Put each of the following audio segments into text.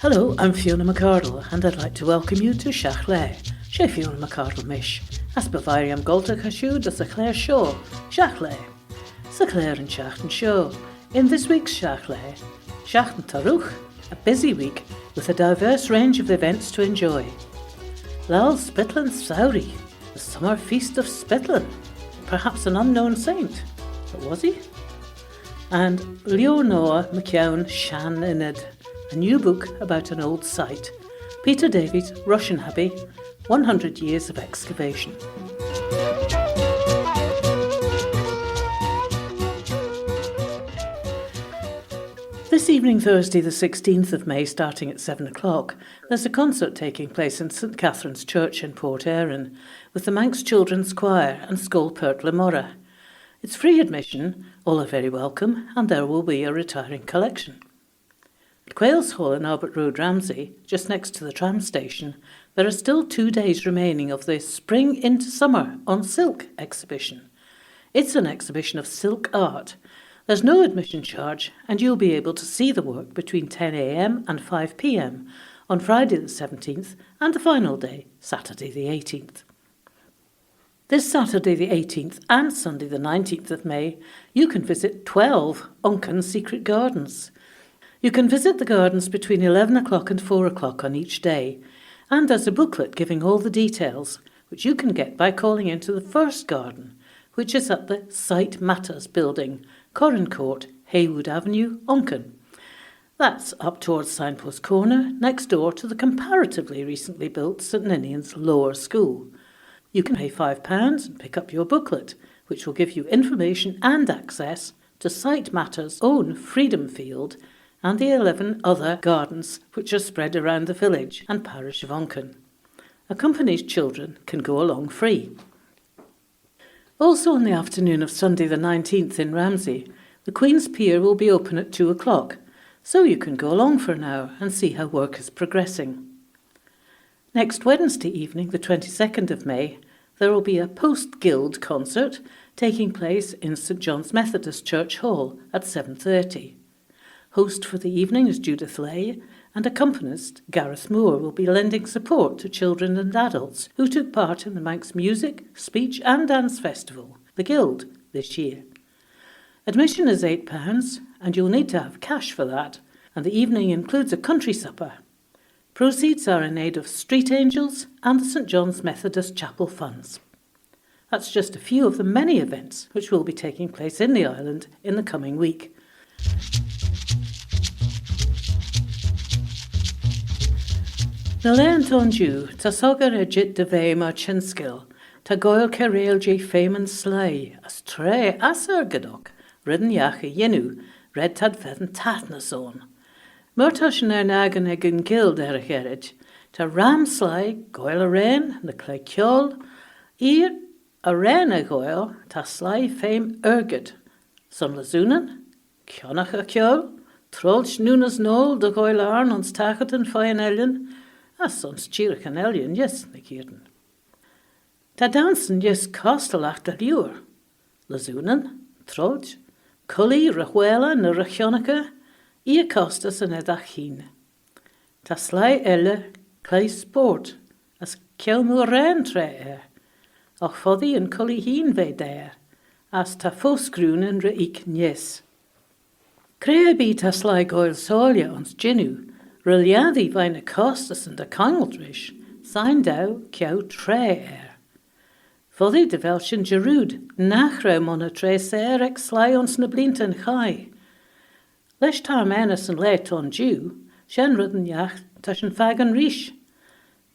Hello, I'm Fiona McArdle, and I'd like to welcome you to Shiaght Laa. Sé Fiona McArdle mish. As bavariam golta cashew does a Clare show, Shiaght Laa. Sa Clare and Shiaght show. In this week's Shiaght Laa, Shiaght Taruch, a busy week with a diverse range of events to enjoy. Laa'l Spitlhin Souree, the summer feast of Spitlhin, perhaps an unknown saint, but was he? And Leonora McKeown Shan Inid, a new book about an old site, Peter Davey's Rushen Abbey, 100 Years of Excavation. This evening, Thursday the 16th of May, starting at 7 o'clock, there's a concert taking place in St Catherine's Church in Port Erin with the Manx Children's Choir and Skol Pert Lemora. It's free admission, all are very welcome, and there will be a retiring collection. At Quails Hall in Albert Road, Ramsey, just next to the tram station, there are still 2 days remaining of the Spring into Summer on Silk exhibition. It's an exhibition of silk art. There's no admission charge, and you'll be able to see the work between 10 a.m. and 5 p.m. on Friday the 17th and the final day, Saturday the 18th. This Saturday the 18th and Sunday the 19th of May, you can visit 12 Uncan secret gardens. You can visit the gardens between 11 o'clock and 4 o'clock on each day, and there's a booklet giving all the details, which you can get by calling into the first garden, which is at the Site Matters building, Corran Court, Haywood Avenue, Uncan. That's up towards Signpost Corner, next door to the comparatively recently built St Ninian's Lower School. You can pay £5 and pick up your booklet, which will give you information and access to Site Matters' own Freedom Field and the 11 other gardens which are spread around the village and parish of Uncan. Accompanied children can go along free. Also on the afternoon of Sunday the 19th in Ramsey, the Queen's Pier will be open at 2 o'clock, so you can go along for an hour and see how work is progressing. Next Wednesday evening, the 22nd of May, there will be a post-guild concert taking place in St John's Methodist Church Hall at 7:30. Host for the evening is Judith Lay, and accompanist Gareth Moore will be lending support to children and adults who took part in the Manx Music, Speech and Dance Festival, the Guild, this year. Admission is £8, and you'll need to have cash for that, and the evening includes a country supper. Proceeds are in aid of Street Angels and the St John's Methodist Chapel funds. That's just a few of the many events which will be taking place in the island in the coming week. Na lean tonju, ta sogar jit de ve mar chinskill, ta goil careil je femen slay, as tre asar gadok, ridden yache yenu, red tad fedden tatnas on. Murtashen nagan egin gild erich ta ram slay, goil a rain, na clay kjol, ear a rain a goil, ta slay fame ergid. Son lazunen, kjonach a kjol, trolch nunas nol de goil arn ons tachet en fayen elien, as ons chirach an elien, yes, na kierden. Ta dansen yes kostelach da liur. Lazunen, trolch, cully rachwela na rachionica, Ia costas yn edrych hun. Ta slai elle, clay sport, as cew mw ren tre och foddi yn coli hun fe der, as ta fosgrwn yn reik nies. Crea bi ta slai goel solia ons genu, riliaddi vain y costas yn da cangeldrish, sain daw cew tre Foddi de velchen gerud, nachre mon a tre ex slai ons na blint yn chai. Leis tar menas yn le ton diw, sien rydyn iach tas yn fagan rish.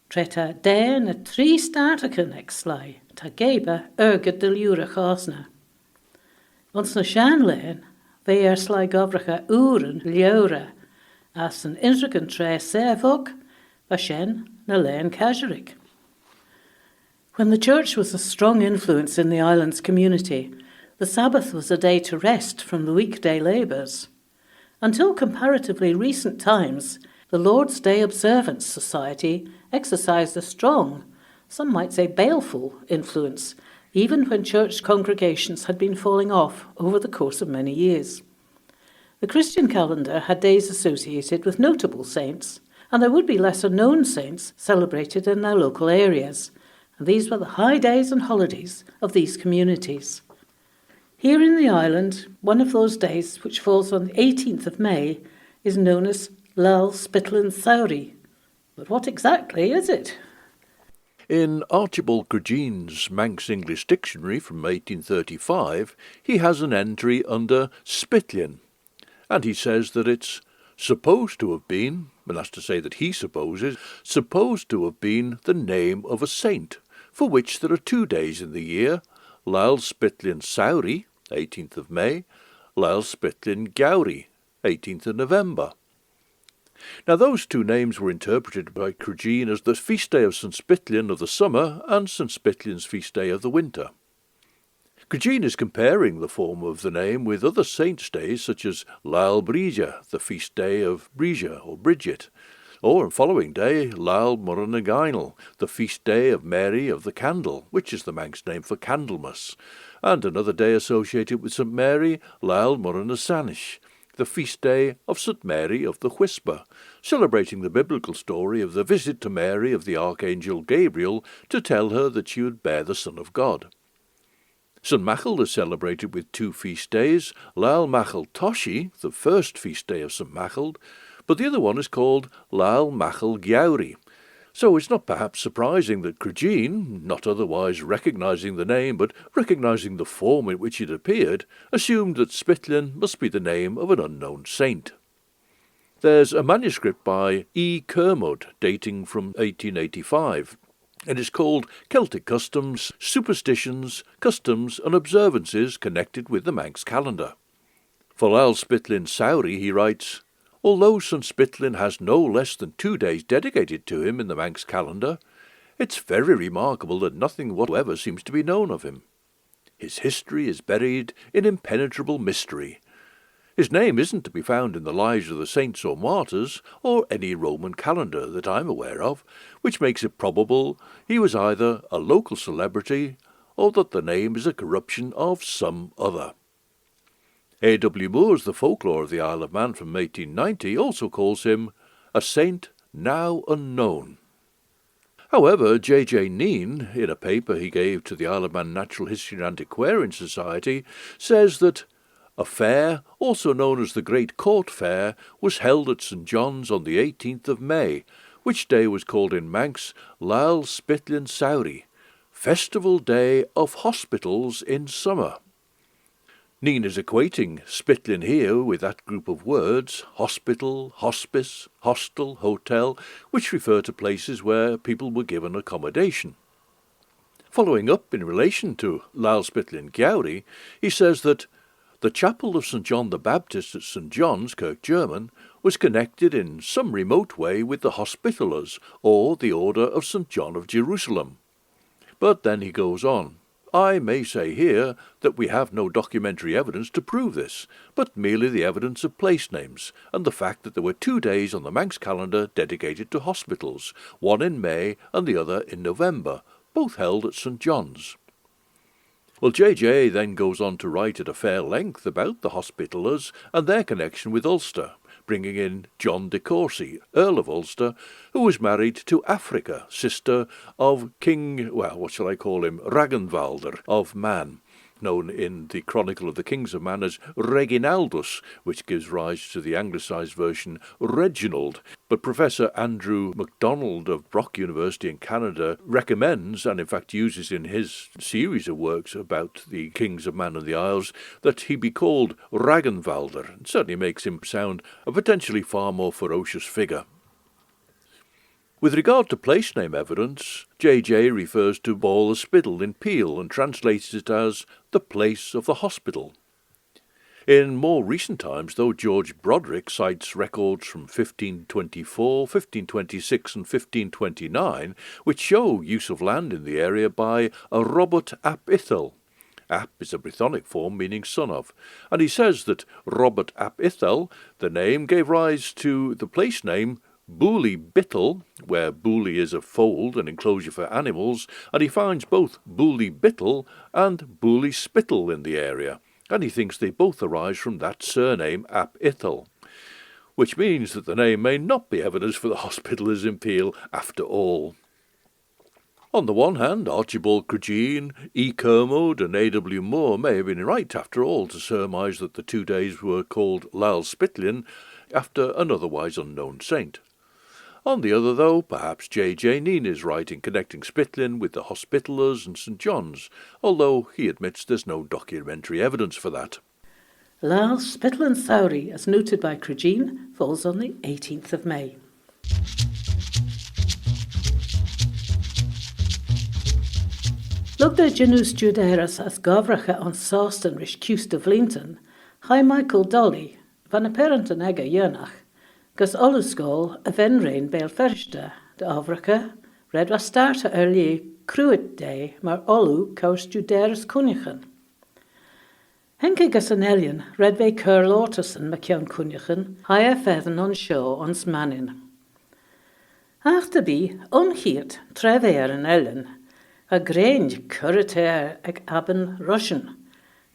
Tre ta den a 3 startacyn ex slai, ta geba ergyd dyliwr a chosna. Ons na sien len, fe slai gofrach a yn liawra, as yn intrygyn tre sefog, fa sien na len casurig. When the church was a strong influence in the island's community, the Sabbath was a day to rest from the weekday labours. Until comparatively recent times, the Lord's Day Observance Society exercised a strong, some might say baleful, influence, even when church congregations had been falling off over the course of many years. The Christian calendar had days associated with notable saints, and there would be lesser-known saints celebrated in their local areas, and these were the high days and holidays of these communities. Here in the island, one of those days, which falls on the 18th of May, is known as Laa'l Spitlhin Souree. But what exactly is it? In Archibald Crujean's Manx English Dictionary from 1835, he has an entry under Spitlhin, and he says that it's supposed to have been, and that's to say that he supposes, supposed to have been the name of a saint, for which there are 2 days in the year, Laa'l Spitlhin Souree, 18th of May, Laa'l Spitlhin Gowrie, 18th of November. Now those 2 names were interpreted by Crujean as the feast day of St Spitlhin of the summer and St Spitlin's feast day of the winter. Crujean is comparing the form of the name with other saints' days such as Laa'l Brigha, the feast day of Brigha or Bridget, or on following day Laa'l Muireann, the feast day of Mary of the Candle, which is the Manx name for Candlemas, and another day associated with St Mary, Laa'l Muireann, the feast day of St Mary of the Whisper, celebrating the biblical story of the visit to Mary of the Archangel Gabriel to tell her that she would bear the Son of God. St Machald is celebrated with 2 feast days, Laa'l Machald Toshi, the first feast day of St Machald, but the other one is called Laa'l Machald Gowrie. So it's not perhaps surprising that Crujean, not otherwise recognising the name but recognising the form in which it appeared, assumed that Spitlhin must be the name of an unknown saint. There's a manuscript by E. Kermode dating from 1885, and it's called Celtic Customs, Superstitions, Customs and Observances Connected with the Manx Calendar. For Laa'l Spitlhin Souree he writes, although St Spitlhin has no less than 2 days dedicated to him in the Manx calendar, it's very remarkable that nothing whatever seems to be known of him. His history is buried in impenetrable mystery. His name isn't to be found in the lives of the saints or martyrs, or any Roman calendar that I'm aware of, which makes it probable he was either a local celebrity, or that the name is a corruption of some other. A. W. Moore's The Folklore of the Isle of Man from 1890 also calls him a saint now unknown. However, J. J. Neen, in a paper he gave to the Isle of Man Natural History and Antiquarian Society, says that a fair, also known as the Great Court Fair, was held at St John's on the 18th of May, which day was called in Manx Laa'l Spitlhin Souree, Festival Day of Hospitals in Summer. Neen is equating Spitlhin here with that group of words, hospital, hospice, hostel, hotel, which refer to places where people were given accommodation. Following up in relation to Laa'l Spitlhin Gowrie, he says that the chapel of St John the Baptist at St John's, Kirk German, was connected in some remote way with the Hospitallers, or the Order of St John of Jerusalem. But then he goes on, I may say here that we have no documentary evidence to prove this, but merely the evidence of place names, and the fact that there were 2 days on the Manx calendar dedicated to hospitals, one in May and the other in November, both held at St John's. Well, J.J. then goes on to write at a fair length about the Hospitallers and their connection with Ulster, bringing in John de Courcy, Earl of Ulster, who was married to Africa, sister of King, Ragnvaldr of Man, known in the Chronicle of the Kings of Man as Reginaldus, which gives rise to the anglicised version Reginald. But Professor Andrew MacDonald of Brock University in Canada recommends, and in fact uses in his series of works about the Kings of Man and the Isles, that he be called Ragnvaldr. It certainly makes him sound a potentially far more ferocious figure. With regard to place name evidence, J.J. refers to Laa'l Spitlhin in Peel and translates it as the place of the hospital. In more recent times, though, George Broderick cites records from 1524, 1526 and 1529, which show use of land in the area by a Robert ap Ithel. Ap is a Brythonic form meaning son of, and he says that Robert ap Ithel, the name, gave rise to the place name Booley Bittle, where Booley is a fold, an enclosure for animals, and he finds both Booley Bittle and Booley Spittle in the area, and he thinks they both arise from that surname ap Ithel. which means that the name may not be evidence for the Hospitallers' appeal after all. On the one hand, Archibald Crugene, E. Kermode and A.W. Moore may have been right after all to surmise that the 2 days were called Laa'l Spitlhin after an otherwise unknown saint. On the other, though, perhaps J.J. Neen is right in connecting Spitlhin with the Hospitallers and St. John's, although he admits there's no documentary evidence for that. Laa'l Spitlhin Souree, as noted by Crugene, falls on the 18th of May. Lugda Janus Juderas as Gavracha on Saston Rish Cust of Linton, Hi Michael Dolly, van a parent an ega Jönach, gus Olusgol a venrain Bail Ferste, de Avracha, red was starta early Cruit Day, maar Olu Kaus Juderas Kunjachen. Henke gus an Elian, red ve Curl Orterson Macian Kunjachen, Hi a feathen on show ons manin. After be, unheert, trever an Elian, a grange curritair ag aben Rushen.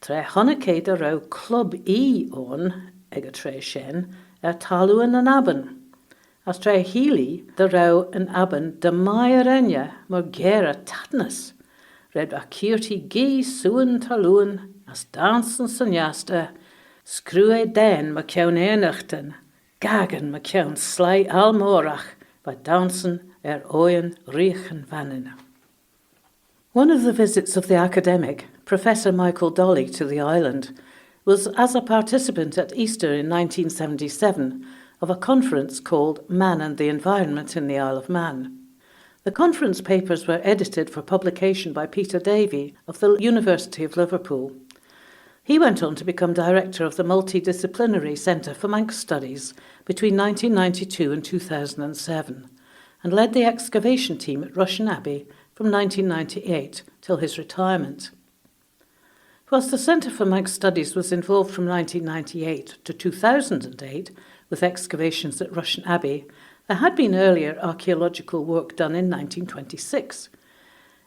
Tre honnecade a rau club on ag a tre shen taluan an aben. As tre healy the rau an aben de maierenya mor gera tatnus. Red a kirti gi suan taluan as dansen sanjasta screwe den maciaun enachten gagen maciaun sly almorach by dansen oyen riechen vannen. One of the visits of the academic, Professor Michael Dolly, to the island was as a participant at Easter in 1977 of a conference called Man and the Environment in the Isle of Man. The conference papers were edited for publication by Peter Davey of the University of Liverpool. He went on to become director of the Multidisciplinary Centre for Manx Studies between 1992 and 2007 and led the excavation team at Rushen Abbey from 1998 till his retirement. Whilst the Centre for Manx Studies was involved from 1998 to 2008 with excavations at Rushen Abbey, there had been earlier archaeological work done in 1926.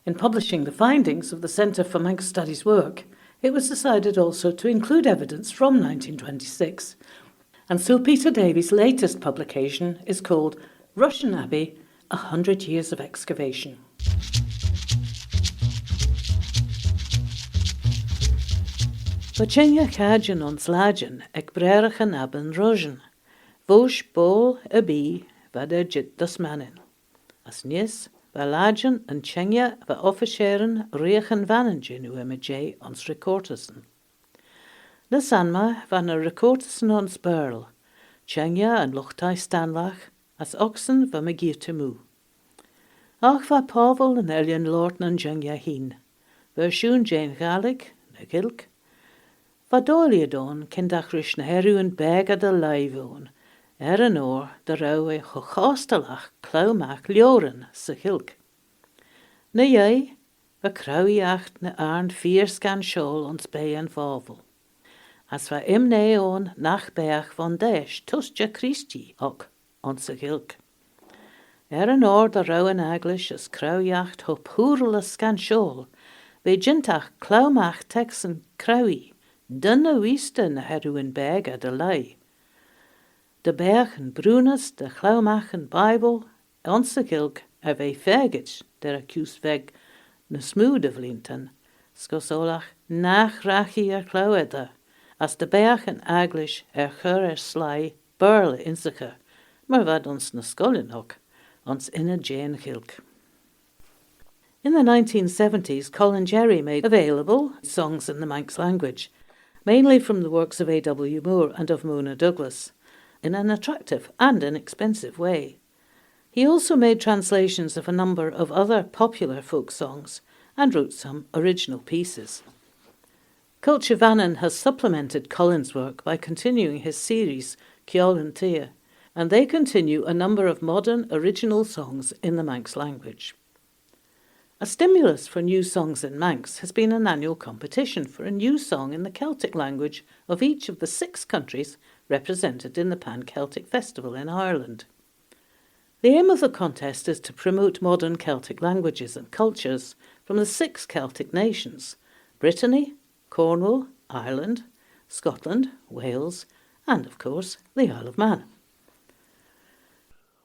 In publishing the findings of the Centre for Manx Studies work, it was decided also to include evidence from 1926, and so Peter Davey's latest publication is called Rushen Abbey, 100 Years of Excavation. Bachenja Kajan ons lagen ek brerach an aben rojen, vosh bol a bi vader jit das mannen. As nies, va lagen en chenja va officieren riechen vanengen UMJ ons rekortesen. Na sanma van a rekortesen ons burl, chenja en lochtai stanlach, as oxen va megirte mu. Ach va Pavel en Elian Lorten en chenja hin, versjoen Jane Galig, na gilk, va doliadon kendach rish na heru en bega de laivon, an oor de rauwe chocastelach klauwmach ljoren se gilk. Na jij, va kraui acht na arn vierskan school ons bij en vavel. As va imneon nach berg van desh tusja Christi ook onze gilk. An oor de rauwe aglish as kraui acht hop hoerle skan school, ve jintach klauwmach texen kraui, dunne wiste na heru en bega de lai. De bergen brunes, de klauwmachen Bijbel, onze gilk wij vergets, der accused weg na smoede vlinten, skosolach nach rachi klauwede, as de bergen aglish gure sly burle inzige, maar wat ons na skollen ook, ons inne Jane gilk. In the 1970s, Colin Jerry made available songs in the Manx language, mainly from the works of A.W. Moore and of Mona Douglas, in an attractive and inexpensive way. He also made translations of a number of other popular folk songs and wrote some original pieces. Culture Vannon has supplemented Colin's work by continuing his series, Ceol Tia, and they continue a number of modern original songs in the Manx language. A stimulus for new songs in Manx has been an annual competition for a new song in the Celtic language of each of the 6 countries represented in the Pan-Celtic Festival in Ireland. The aim of the contest is to promote modern Celtic languages and cultures from the 6 Celtic nations: Brittany, Cornwall, Ireland, Scotland, Wales, and, of course, the Isle of Man.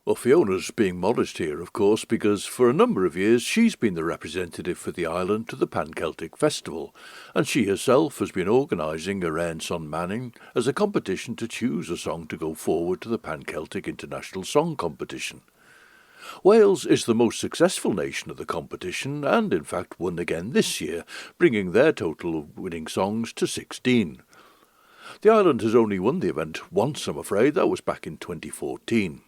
Well, Fiona's being modest here, of course, because for a number of years she's been the representative for the island to the Pan-Celtic Festival, and she herself has been organising a Airn Son Manning as a competition to choose a song to go forward to the Pan-Celtic International Song Competition. Wales is the most successful nation of the competition and in fact won again this year, bringing their total of winning songs to 16. The island has only won the event once, I'm afraid. That was back in 2014.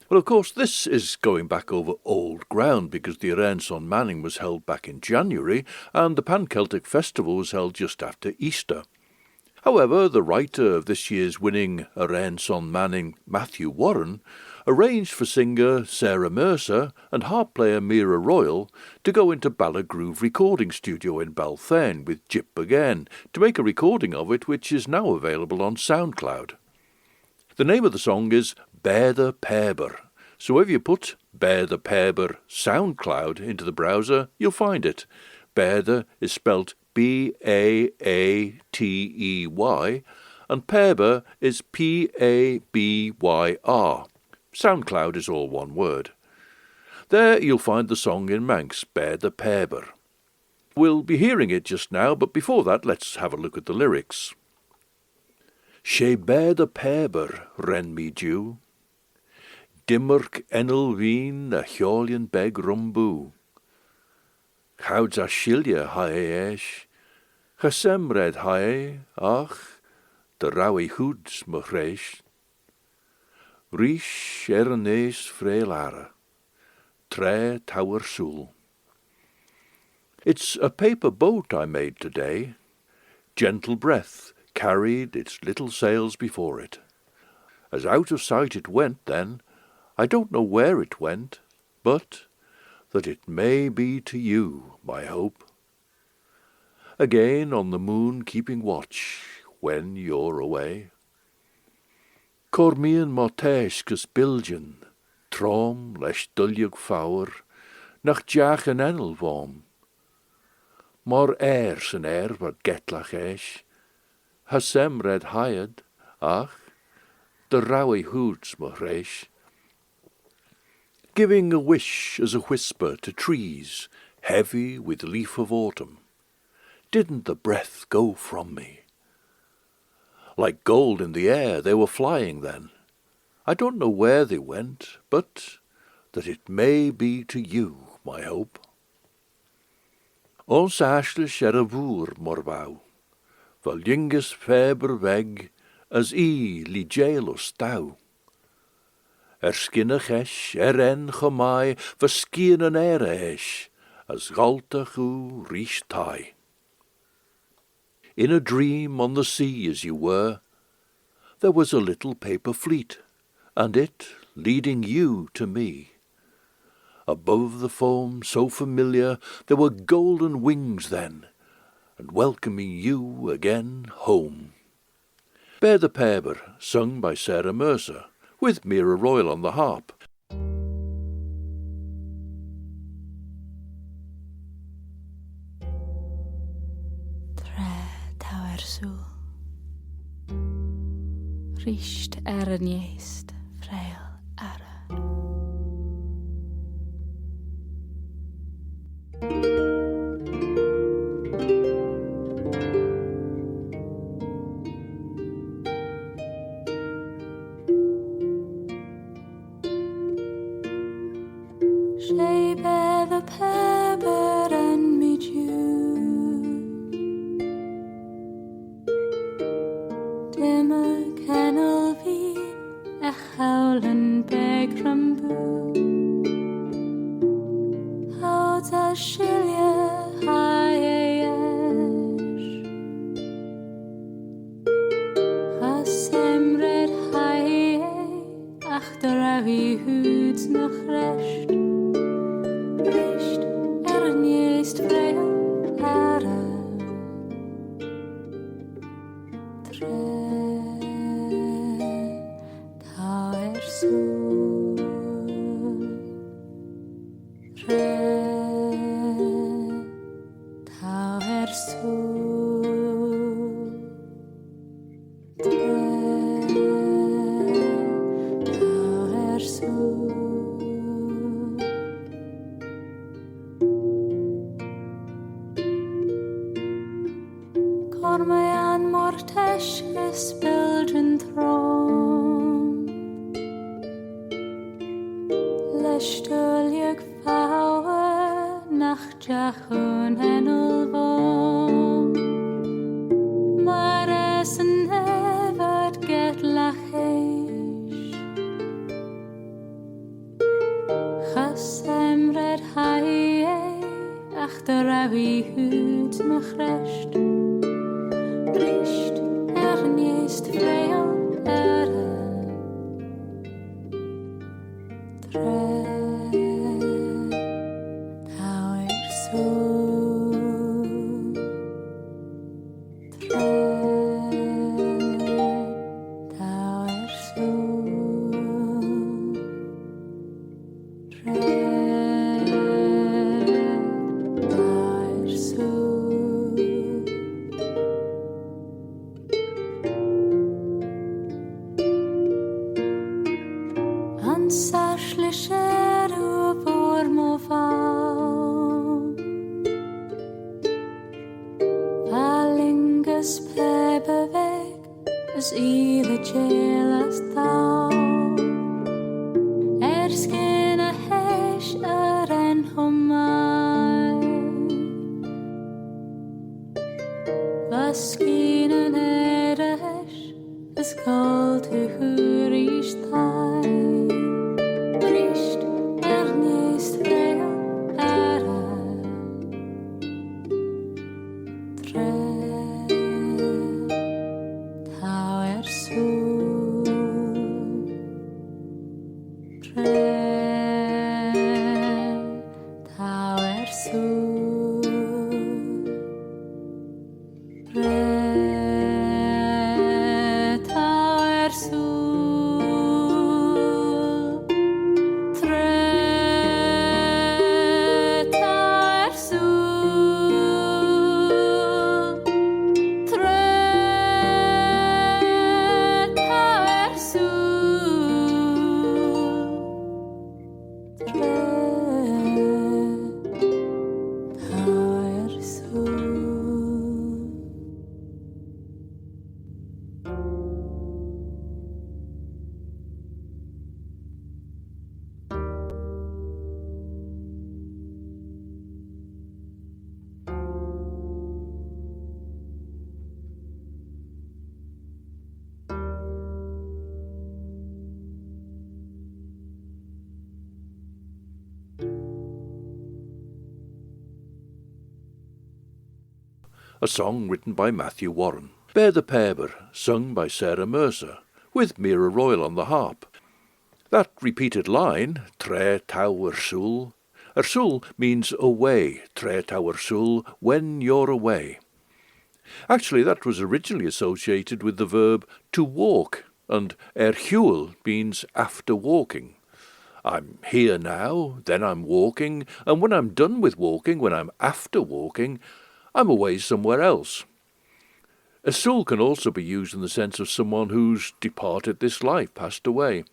Well, of course, this is going back over old ground because the Airn Son Manning was held back in January and the Pan-Celtic Festival was held just after Easter. However, the writer of this year's winning Airn Son Manning, Matthew Warren, arranged for singer Sarah Mercer and harp player Mira Royal to go into Ballagroove recording studio in Balthain with Jip again to make a recording of it which is now available on SoundCloud. The name of the song is Bear the Paber, so if you put Bear the Paber SoundCloud into the browser, you'll find it. Bear is spelt Baatey, and Paber is Pabyr. SoundCloud is all one word. There you'll find the song in Manx, Bear the Paber. We'll be hearing it just now, but before that let's have a look at the lyrics. She bear the paber, ren me dew. Dimmerk enel wien a cheolian beg rumboo. Chouds a shilia hae esh. Gesemred hae, ach, de rauwe hoods mechresh. Rish nees vreelare. Tre tower soel. It's a paper boat I made today. Gentle breath carried its little sails before it. As out of sight it went then, I don't know where it went, but that it may be to you, my hope. Again on the moon keeping watch, when you're away. Cormian mortesh gus bilgen, trom lesh duljug fawr, nach jach en enel vorm. Mor sy'n wat getlach esh, Hasem red hired, ach, the rawy hoods machresh. Giving a wish as a whisper to trees, heavy with leaf of autumn. Didn't the breath go from me? Like gold in the air they were flying then. I don't know where they went, but that it may be to you, my hope. Ons ashle sheravoer morvau. Val jingus feber weg, as ligelus dau. Skinne chesh, en chomai, verskien an esh, as galta chu rish tai. In a dream on the sea as you were, there was a little paper fleet, and it leading you to me. Above the foam so familiar, there were golden wings then, and welcoming you again home. Bear the Paber, sung by Sarah Mercer, with Mira Royal on the harp. Richt erniest vreil ara. She bear the paper and me dew. Dimmer kennel wie a howlen beg rambu. Houds a shilia high Hasem red high ach der ravi hoods noch recht. Richt erniest vreil ara. So wie hud nog rest. Rist ernest vreel eren. Tred, thou er so. A song written by Matthew Warren. Bear the Paber, sung by Sarah Mercer, with Mira Royal on the harp. That repeated line, Tre tau Ersul means away, Tre tau Ersul, when you're away. Actually, that was originally associated with the verb to walk, and erhuel means after walking. I'm here now, then I'm walking, and when I'm done with walking, when I'm after walking, I'm away somewhere else. Ersul can also be used in the sense of someone who's departed this life, passed away.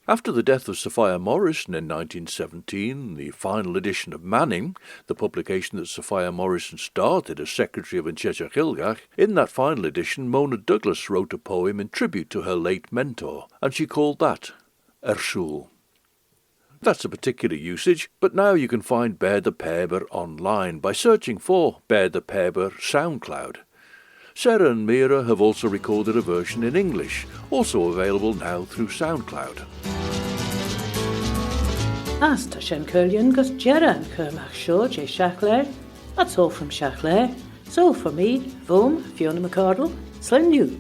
After the death of Sophia Morrison in 1917, the final edition of Manning, the publication that Sophia Morrison started as Secretary of Incheshire, in that final edition Mona Douglas wrote a poem in tribute to her late mentor, and she called that Ersul. That's a particular usage, but now you can find Bear the Paber online by searching for Bear the Paber SoundCloud. Sarah and Mira have also recorded a version in English, also available now through SoundCloud. As ta shen Curlian gus Jera and Kermach Shaw J. Shiaght Laa. That's all from Shiaght Laa. So for me, Fiona McArdle, Slin you.